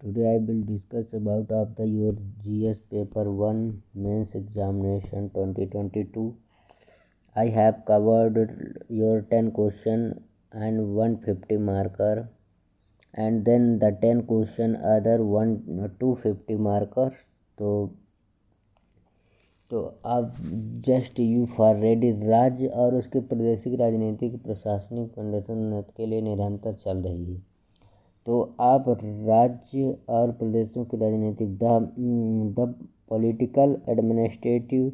Today I will discuss about of the your GS paper 1 mains examination 2022. I have covered your 10 question and 150 marker, and then the 10 question other 250 markers. तो अब just you for ready राज्य और उसके प्रादेशिक राजनीतिक प्रशासनिक संगठन के लिए निरंतर चल रही है। तो आप राज्य और प्रदेशों की राजनीतिक the political administrative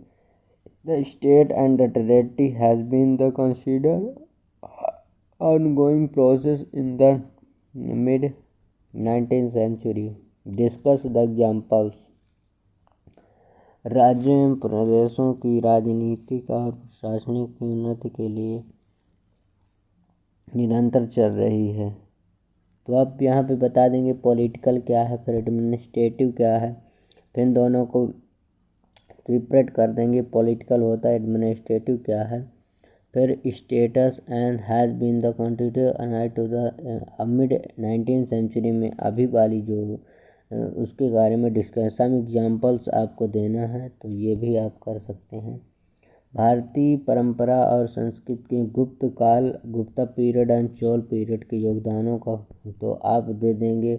the state and the territory has been the consider ongoing process in the mid 19th century. Discuss the examples. राज्यों एवं प्रदेशों की राजनीतिक और प्रशासनिक उन्नति के लिए निरंतर चल रही है। तो आप यहाँ पे बता देंगे पॉलिटिकल क्या है, फिर एडमिनिस्ट्रेटिव क्या है, फिर दोनों को सेपरेट कर देंगे। पॉलिटिकल होता है, एडमिनिस्ट्रेटिव क्या है, फिर status and has been the contributor to the mid 19th century में अभी वाली जो उसके बारे में डिस्कस। सम एग्जांपल्स आपको देना है तो ये भी आप कर सकते हैं। भारतीय परंपरा और संस्कृति के गुप्त काल, Gupta period and Chola period के योगदानों का तो आप दे देंगे।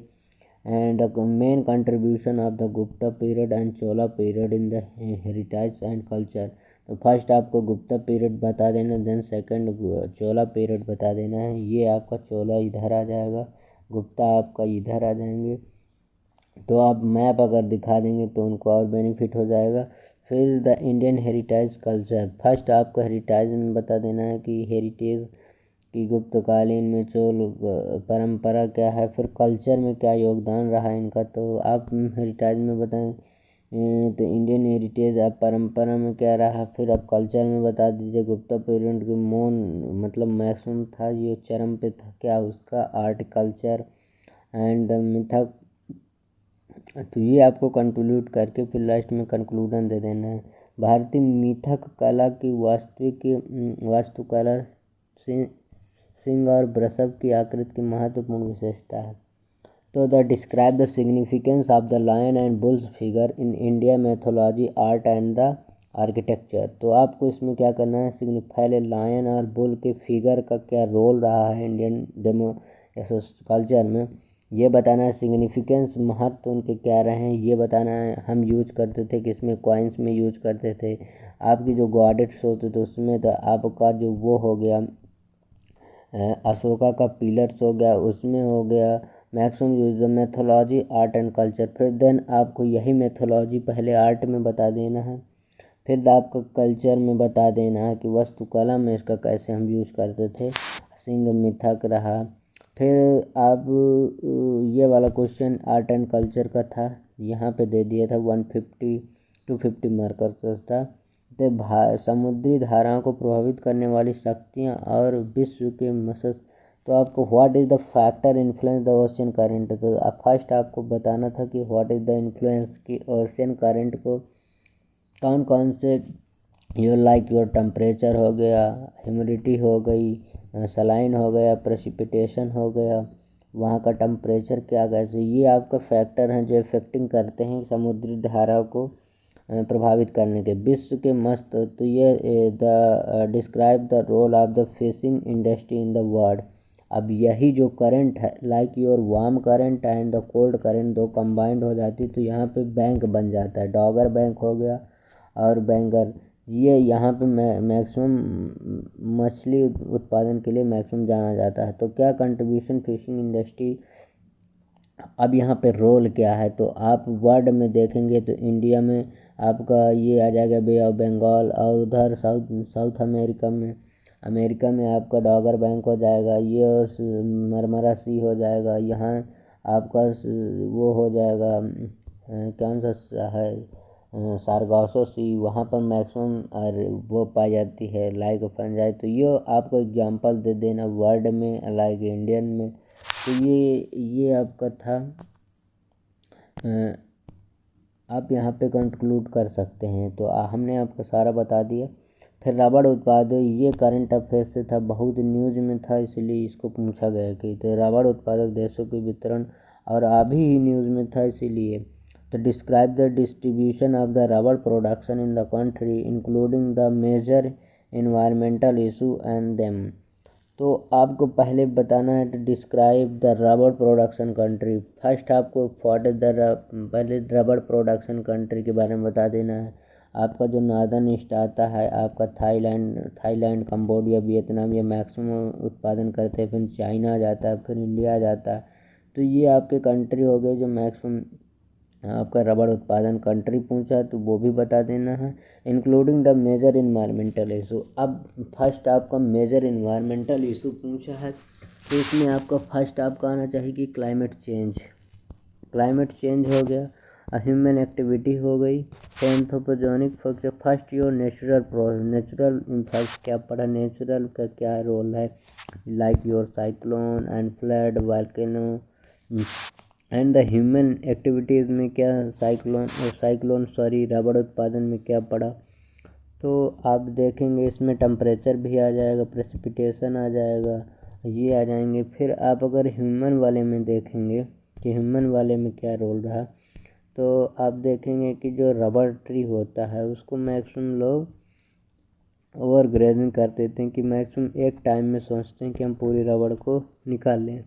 And main contribution of the Gupta period and Chola period in the heritage and culture. तो फर्स्ट आपको गुप्ता पीरियड बता देना, देन सेकंड चोला पीरियड बता देना है। ये आपका चोला इधर आ जाएगा, गुप्ता आपका इधर आ जाएंगे। तो आप मैप अगर दिखा देंगे तो उनको और बेनिफिट हो जाएगा। फिर the Indian heritage culture, first आपको हेरिटेज में बता देना है कि हेरिटेज की गुप्तकालीन में चोल परंपरा क्या है, फिर कल्चर में क्या योगदान रहा इनका। तो आप हेरिटेज में बताएं तो इंडियन हेरिटेज आप परंपरा में क्या रहा, फिर आप कल्चर में बता दीजिए। गुप्ता पीरियड की मोन मतलब मैक्सिमम था, ये चरम पे था क्या उसका आर्ट कल्चर एंड द मिथक। तो ये आपको कंक्लूड करके फिर लास्ट में कंक्लूजन दे देना है। भारतीय मिथक कला की वास्तुकला से सिंह और वृषभ की आकृति की महत्वपूर्ण विशेषता है। तो the describe the significance of the lion and bulls figure in India mythology art and the architecture. तो आपको इसमें क्या करना है, सिग्निफाई लायन और बुल के फिगर का क्या रोल रहा है इंडियन डेमो कल्चर में, ये बताना है। सिग्निफिकेंस महत्व उनके क्या रहे हैं ये बताना है। हम यूज करते थे किसमें, कॉइन्स में यूज करते थे। आपकी जो गॉडेट्स होते थे उसमें तो आपका जो वो हो गया अशोका का पिलर्स हो गया, उसमें हो गया। Maximum use the mythology art and culture, फिर देन आपको यही मैथोलॉजी पहले आर्ट में बता देना है, फिर आपको कल्चर में बता देना है कि वास्तुकला में इसका कैसे हम यूज़ करते थे। सिंह मिथक रहा। फिर आप ये वाला क्वेश्चन आर्ट एंड कल्चर का था, यहाँ पे दे दिया था 150 मार्कर का था। तो समुद्री धाराओं को प्रभावित करने वाली शक्तियाँ और विश्व के मसस। तो आपको what is the factor influence the ocean current. तो फर्स्ट आपको बताना था कि व्हाट इज़ द इन्फ्लुएंस की ओशियन करंट को कौन कौन से योर टेम्परेचर हो गया, ह्यूमिडिटी हो गई, सलाइन हो गया, प्रेसिपिटेशन हो गया, वहाँ का टेम्परेचर क्या कैसे, ये आपका फैक्टर हैं जो इफेक्टिंग करते हैं समुद्री धाराओं को प्रभावित करने के। विश्व के मस्त तो ये the describe the role of the fishing industry in the world. अब यही जो करंट है like your warm current and the cold current दो कंबाइंड हो जाती तो यहाँ पे बैंक बन जाता है, डॉगर बैंक हो गया और बैंगर। ये यहाँ पे मैक्सिमम मछली उत्पादन के लिए मैक्सिमम जाना जाता है। तो क्या कंट्रीब्यूशन फिशिंग इंडस्ट्री, अब यहाँ पे रोल क्या है तो आप वर्ल्ड में देखेंगे तो इंडिया में आपका ये आ जाएगा बे ऑफ बंगाल, और उधर साउथ अमेरिका में आपका डॉगर बैंक हो जाएगा ये, और मरमरा सी हो जाएगा। यहाँ आपका वो हो जाएगा कौन सा है सारगासो सी, वहाँ पर मैक्सिमम और वो पाई जाती है लाइक फंजाई। तो ये आपको एग्जांपल दे देना वर्ल्ड में लाइक इंडियन में। तो ये आपका था, आप यहाँ पे कंक्लूड कर सकते हैं। तो हमने आपको सारा बता दिया। फिर रबड़ उत्पादन, ये करंट अफेयर से था, बहुत न्यूज में था इसलिए इसको पूछा गया कि तो रबड़ उत्पादक देशों के वितरण और अभी ही न्यूज़ में था इसीलिए। तो describe the distribution of the rubber production in the country including the major environmental issue and them. तो आपको पहले बताना है to describe the rubber production country. First आपको पहले रबर प्रोडक्शन कंट्री के बारे में बता देना है। आपका जो नॉर्दर्न ईस्ट आता है आपका थाईलैंड कंबोडिया वियतनाम, ये मैक्सिमम उत्पादन करते हैं। फिर चाइना आ जाता है, फिर इंडिया आ जाता है। तो ये आपके कंट्री हो गए जो मैक्सिमम आपका रबड़ उत्पादन कंट्री पूछा तो वो भी बता देना है, including the major environmental issue. अब फर्स्ट आपका मेजर इन्वायरमेंटल इशू पूछा है तो इसमें आपका फर्स्ट आपका आना चाहिए कि क्लाइमेट चेंज हो गया, ह्यूमन एक्टिविटी हो गई, anthropogenic factor. First your natural first क्या पढ़ा, नेचुरल का क्या रोल है, like your cyclone and flood volcano. And the human activities में क्या रबड़ उत्पादन में क्या पड़ा। तो आप देखेंगे इसमें टेम्परेचर भी आ जाएगा, प्रेसिपिटेशन आ जाएगा, ये आ जाएंगे। फिर आप अगर ह्यूमन वाले में देखेंगे कि ह्यूमन वाले में क्या रोल रहा, तो आप देखेंगे कि जो रबड़ ट्री होता है उसको मैक्सिमम लोग ओवर ग्रेजिंग कर देते हैं कि मैक्सिमम एक टाइम में सोचते हैं कि हम पूरी रबड़ को निकाल लें,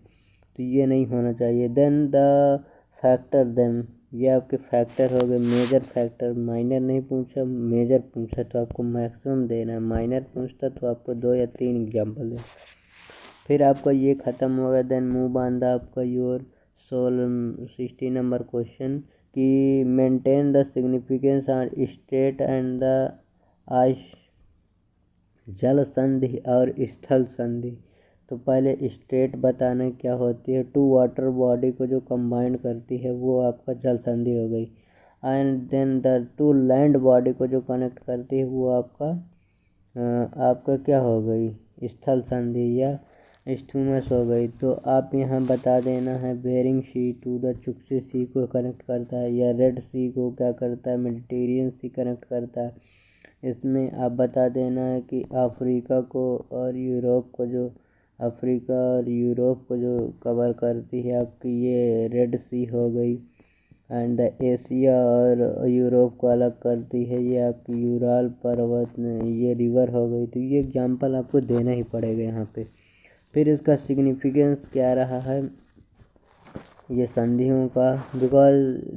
तो ये नहीं होना चाहिए। देन द फैक्टर देम, ये आपके फैक्टर हो गए, मेजर फैक्टर। माइनर नहीं पूछा, मेजर पूछा तो आपको मैक्सिमम देना है, माइनर पूछता तो आपको 2 या 3 एग्जाम्पल है। फिर आपका ये ख़त्म हो गया। देन मूव ऑन द आपका योर 60 नंबर क्वेश्चन कि maintain the significance on state and the ice जल संधि और स्थल संधि। तो पहले स्टेट बताना क्या होती है, 2 वाटर बॉडी को जो कंबाइन करती है वो आपका जल संधि हो गई। And then the 2 land body को जो कनेक्ट करती है वो आपका क्या हो गई, स्थल संधि या स्टूमस हो गई। तो आप यहाँ बता देना है बेरिंग सी टू द चुक्सी सी को कनेक्ट करता है, या रेड सी को क्या करता है, मेडिटेरियन सी कनेक्ट करता है। इसमें आप बता देना है कि अफ्रीका और यूरोप को जो कवर करती है आपकी ये रेड सी हो गई। एंड एशिया और यूरोप को अलग करती है ये आपकी यूराल पर्वत में ये रिवर हो गई। तो ये एग्जाम्पल आपको देना ही पड़ेगा यहाँ पे। फिर इसका सिग्निफिकेंस क्या रहा है ये संधियों का, because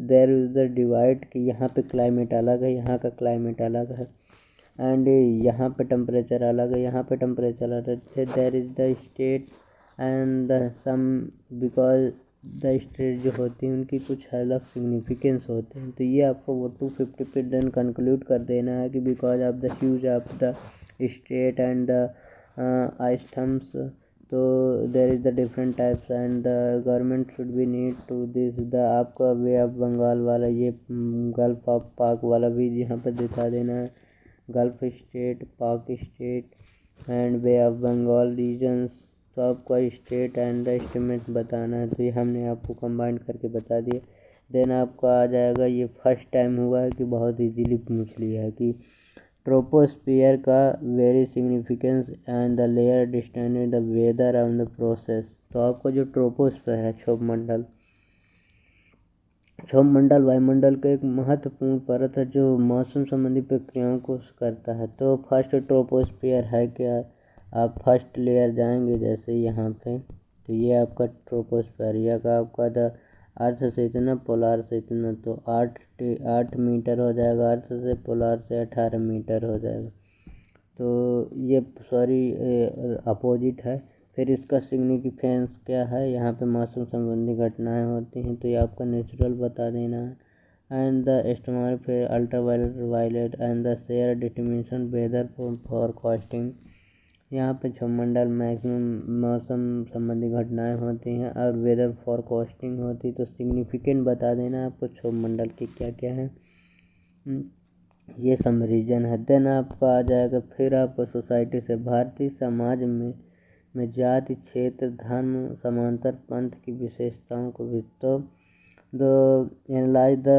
there is the divide कि यहाँ पे क्लाइमेट अलग है, यहाँ का क्लाइमेट अलग है, एंड यहाँ पे टेम्परेचर अलग है, यहाँ पे टेम्परेचर अलग है। There is the state and the some, because the strait जो होती हैं उनकी कुछ अलग सिग्निफिकेंस होते हैं। तो ये आपको वो 250 पे देन कंक्लूड कर देना है कि because of the huge of the state and the isthmus, तो there is the different types and the government should be need to this the आपका वे ऑफ बंगाल वाला ये गल्फ ऑफ पाक वाला भी यहाँ पर दिखा देना है, gulf strait, Palk strait and bay of Bengal regions. तो आपको स्टेट एंड द एस्टिमेट बताना है, तो ये हमने आपको कंबाइन करके बता दिया। देन आपका आ जाएगा, ये फर्स्ट टाइम हुआ है कि बहुत इजीली पूछ लिया है कि ट्रोपोस्फियर का very significance and the layer distend the weather on the process. तो आपको जो ट्रोपोस्फियर है क्षोभमंडल वायुमंडल का एक महत्वपूर्ण परत है जो मौसम संबंधी प्रक्रियाओं को करता है। तो फर्स्ट ट्रोपोस्फियर है क्या, आप फर्स्ट लेयर जाएंगे जैसे यहाँ पे, तो ये आपका ट्रोपोस्फियर या का आपका द अर्थ से इतना पोलार से इतना, तो 8 मीटर हो जाएगा, अर्थ से पोलार से 18 मीटर हो जाएगा। तो ये अपोजिट है। फिर इसका सिग्निफिकेंस क्या है, यहाँ पे मौसम संबंधी घटनाएं होती हैं तो ये आपका नेचुरल बता देना है। एंड द एस्टोमर फिर ultraviolet and the share determination weather forecasting. यहाँ पे क्षोभमंडल मैक्सिमम मौसम संबंधी घटनाएं होती हैं और वेदर फॉरकास्टिंग होती है। तो सिग्निफिकेंट बता देना आपको क्षोभमंडल के क्या क्या है, ये सब रीजन है। देन आपका आ जाएगा फिर आपको सोसाइटी से भारतीय समाज में जाति, क्षेत्र, धर्म, समांतर पंथ की विशेषताओं को भी। तो the analyse the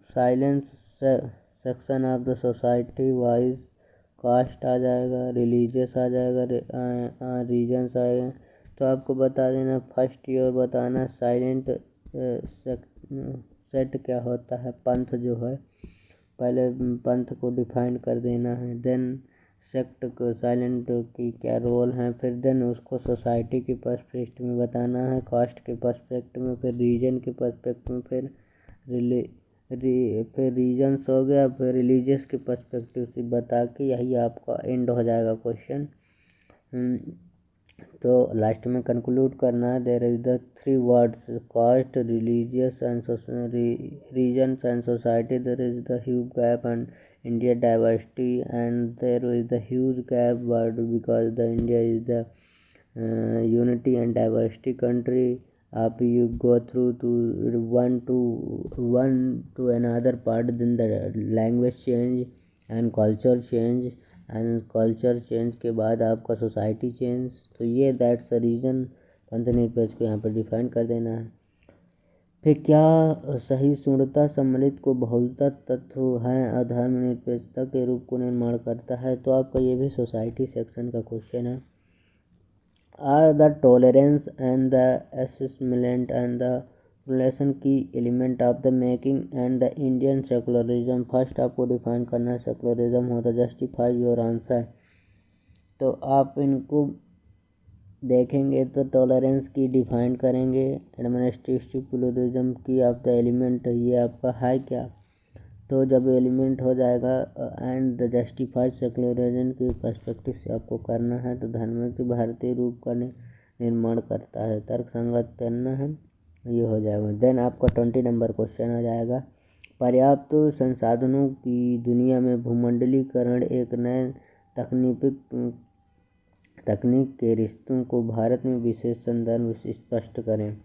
silence section of the society wise, caste आ जाएगा, रिलीजियस आ जाएगा, रीजन्स आएगा, तो आपको बता देना फर्स्ट ईयर बताना साइलेंट सेट क्या होता है, पंथ जो है पहले पंथ को डिफाइन कर देना है, देन सेक्ट को साइलेंट की क्या रोल है, फिर देन उसको सोसाइटी के पर्सपेक्टिव में बताना है, कास्ट के पर्सपेक्टिव में, फिर रीजन के पर्सपेक्टिव में, फिर फिर रीजन्स हो गया, फिर रिलीजियस के पर्सपेक्टिव से बता के यही आपका एंड हो जाएगा क्वेश्चन। तो लास्ट में कंक्लूड करना है, there is the 3 words caste, religious and regions and society, there is the huge gap and India diversity, and there is the huge gap but because the India is the unity and diversity country. Up you go through to one to another part, then the language change and culture change, and culture change के बाद आपका society change. तो ये that's a reason पंथ निरपेक्ष को यहाँ पर डिफाइन कर देना है। फिर क्या सहिष्णुता सम्मिलित को बहुलता तत्व है अधर्मनिरपेक्षता के रूप को निर्माण करता है। तो आपका ये भी सोसाइटी सेक्शन का क्वेश्चन है। Are the tolerance and the assessment and the relation की element of the making and the Indian secularism. First आपको डिफाइन करना है सेकुलरिज्म होता जस्टिफाई योर आंसर। तो आप इनको देखेंगे तो टॉलरेंस की डिफाइन करेंगे, एडमिनिस्ट्रेटिव प्लूरलिज्म की आप द एलिमेंट ये आपका है क्या, तो जब एलिमेंट हो जाएगा एंड द जस्टिफाइड सेकुलरिज्म के पर्सपेक्टिव से आपको करना है। तो धर्मयुक्त भारतीय रूप का निर्माण करता है, तर्क संगत करना है, ये हो जाएगा। देन आपका 20 नंबर क्वेश्चन आ जाएगा, पर्याप्त संसाधनों की दुनिया में भूमंडलीकरण एक नए तकनीक के रिश्तों को भारत में विशेष संदर्भ से स्पष्ट करें।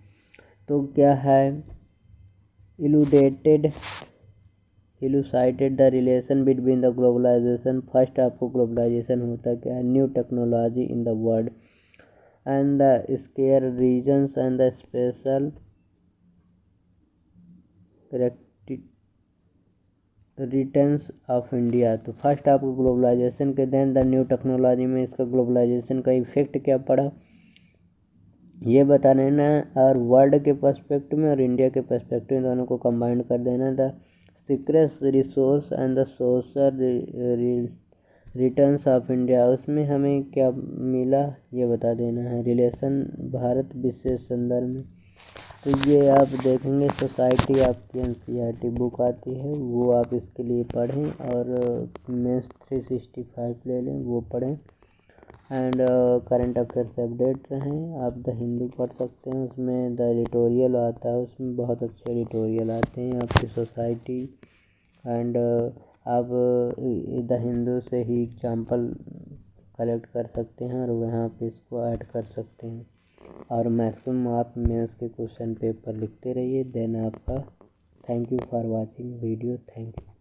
तो क्या है, elucidated the relation between the globalisation. First आपको ग्लोबलाइजेशन होता क्या है, new technology in the world and the scare reasons and the special returns of India. तो फर्स्ट आपको ग्लोबलाइजेशन के, देन द न्यू टेक्नोलॉजी में इसका ग्लोबलाइजेशन का इफेक्ट क्या पड़ा ये बता देना, और वर्ल्ड के पर्सपेक्टिव में और इंडिया के पर्सपेक्टिव में दोनों को कंबाइन कर देना। The secret resource and the social returns of India, उसमें हमें क्या मिला ये बता देना है, रिलेशन भारत विशेष संदर्भ में। तो ये आप देखेंगे सोसाइटी आपकी NCERT बुक आती है, वो आप इसके लिए पढ़ें, और मेंस 365 ले लें वो पढ़ें, एंड करंट अफेयर्स अपडेट रहें। आप द हिंदू पढ़ सकते हैं, उसमें द एडिटोरियल आता है, उसमें बहुत अच्छे एडिटोरियल आते हैं आपकी सोसाइटी, एंड आप द हिंदू से ही एग्जाम्पल कलेक्ट कर सकते हैं और वहाँ पे इसको ऐड कर सकते हैं, और मैक्सिमम आप मेंस के क्वेश्चन पेपर लिखते रहिए। देन आपका thank you for watching video, thank you.